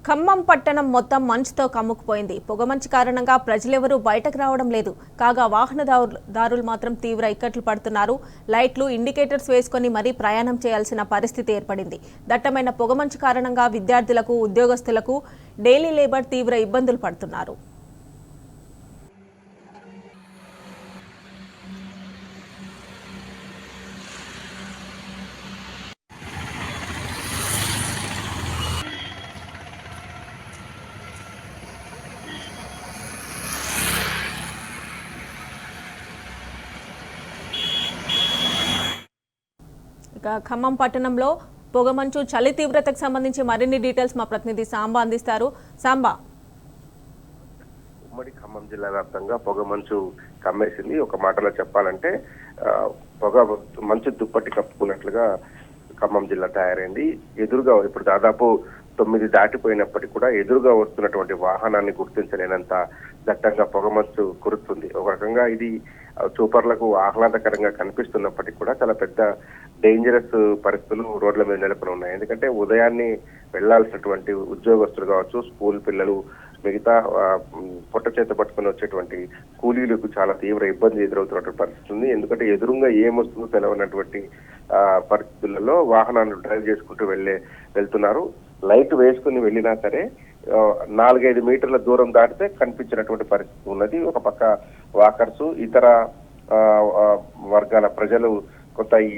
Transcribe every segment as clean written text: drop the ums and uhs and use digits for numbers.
ఖమ్మం పట్టణం మొత్తం మంచుతో కమ్ముకుపోయింది. పొగమంచు కారణంగా ప్రజలెవరూ బయటకు రావడం లేదు. కాగా వాహనదారులు మాత్రం తీవ్ర ఇక్కట్లు పడుతున్నారు. లైట్లు, ఇండికేటర్స్ వేసుకొని మరీ ప్రయాణం చేయాల్సిన పరిస్థితి ఏర్పడింది. దట్టమైన పొగమంచు కారణంగా విద్యార్థులకు, ఉద్యోగస్తులకు, డైలీ లేబర్ తీవ్ర ఇబ్బందులు పడుతున్నారు. ఇక ఖమ్మం పట్టణంలో పొగమంచు, చలి తీవ్రతకు సంబంధించి మరిన్ని డీటెయిల్స్ మా ప్రతినిధి సాంబా అందిస్తారు. సాంబా, ఉమ్మడి ఖమ్మం జిల్లా వ్యాప్తంగా పొగమంచు కమ్మేసింది. ఒక మాటలో చెప్పాలంటే పొగ మంచు దుప్పటి కప్పుకున్నట్లుగా ఖమ్మం జిల్లా తయారైంది. ఎదురుగా ఇప్పుడు దాదాపు 9 దాటిపోయినప్పటికీ కూడా ఎదురుగా వస్తున్నటువంటి వాహనాన్ని గుర్తించలేనంత దట్టంగా పొగమంచు కురుస్తుంది. ఒక రకంగా ఇది చూపర్లకు ఆహ్లాదకరంగా కనిపిస్తున్నప్పటికీ కూడా చాలా పెద్ద డేంజరస్ పరిస్థితులు రోడ్ల మీద నెలకొని ఉన్నాయి. ఎందుకంటే ఉదయాన్నే వెళ్లాల్సినటువంటి ఉద్యోగస్తులు కావచ్చు, స్కూల్ పిల్లలు, మిగతా పొట్ట చేత పట్టుకుని వచ్చేటువంటి కూలీలకు చాలా తీవ్ర ఇబ్బంది ఎదురవుతున్నటువంటి పరిస్థితి ఉంది. ఎందుకంటే ఎదురుగా ఏమొస్తుందో తెలవనటువంటి పరిస్థితులలో వాహనాలను డ్రైవ్ చేసుకుంటూ వెళ్తున్నారు. లైట్ వేసుకుని వెళ్ళినా సరే 4-5 మీటర్ల దూరం దాటితే కనిపించినటువంటి పరిస్థితి ఉన్నది. ఒక పక్క వాకర్స్, ఇతర వర్గాల ప్రజలు కొంత ఈ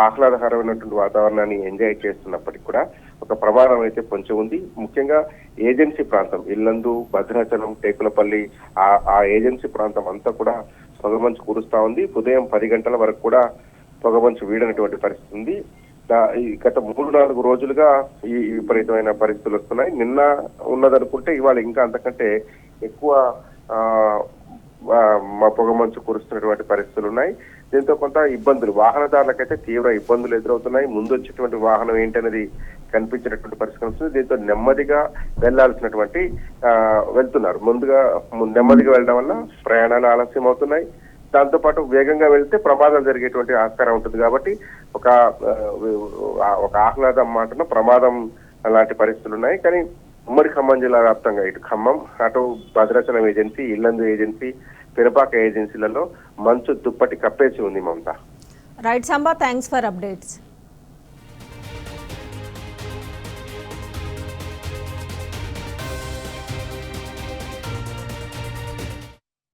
ఆహ్లాదకరమైనటువంటి వాతావరణాన్ని ఎంజాయ్ చేస్తున్నప్పటికీ కూడా ఒక ప్రమాదం అయితే పొంచి ఉంది. ముఖ్యంగా ఏజెన్సీ ప్రాంతం, ఇల్లందు, భద్రాచలం, టేకులపల్లి, ఆ ఏజెన్సీ ప్రాంతం అంతా కూడా పొగమంచు కురుస్తా ఉంది. ఉదయం 10 గంటల వరకు కూడా పొగమంచు వీడనటువంటి పరిస్థితి ఉంది. గత 3-4 రోజులుగా ఈ విపరీతమైన పరిస్థితులు వస్తున్నాయి. నిన్న ఉన్నదనుకుంటే ఇవాళ ఇంకా అంతకంటే ఎక్కువ పొగమంచు కురుస్తున్నటువంటి పరిస్థితులు ఉన్నాయి. దీంతో కొంత ఇబ్బందులు, వాహనదారులకైతే తీవ్ర ఇబ్బందులు ఎదురవుతున్నాయి. ముందు వచ్చేటువంటి వాహనం ఏంటనేది కనిపించినటువంటి పరిస్థితి వస్తుంది. దీంతో నెమ్మదిగా వెళ్లాల్సినటువంటి వెళ్తున్నారు. నెమ్మదిగా వెళ్ళడం వల్ల ప్రయాణాలు ఆలస్యం అవుతున్నాయి. దాంతో పాటు వేగంగా వెళ్తే ప్రమాదం జరిగేటువంటి ఆస్కారం ఉంటుంది. కాబట్టి ఒక ఆహ్లాదం మాటను ప్రమాదం లాంటి పరిస్థితులు ఉన్నాయి. కానీ ఉమ్మడి ఖమ్మం జిల్లా వ్యాప్తంగా ఇటు ఖమ్మం, అటు భద్రాచలం ఏజెన్సీ, ఇల్లందు ఏజెన్సీ, పిరపాక ఏజెన్సీలలో మంచు దుప్పటి కప్పేసి ఉంది. Mamata. Right Samba, thanks for updates.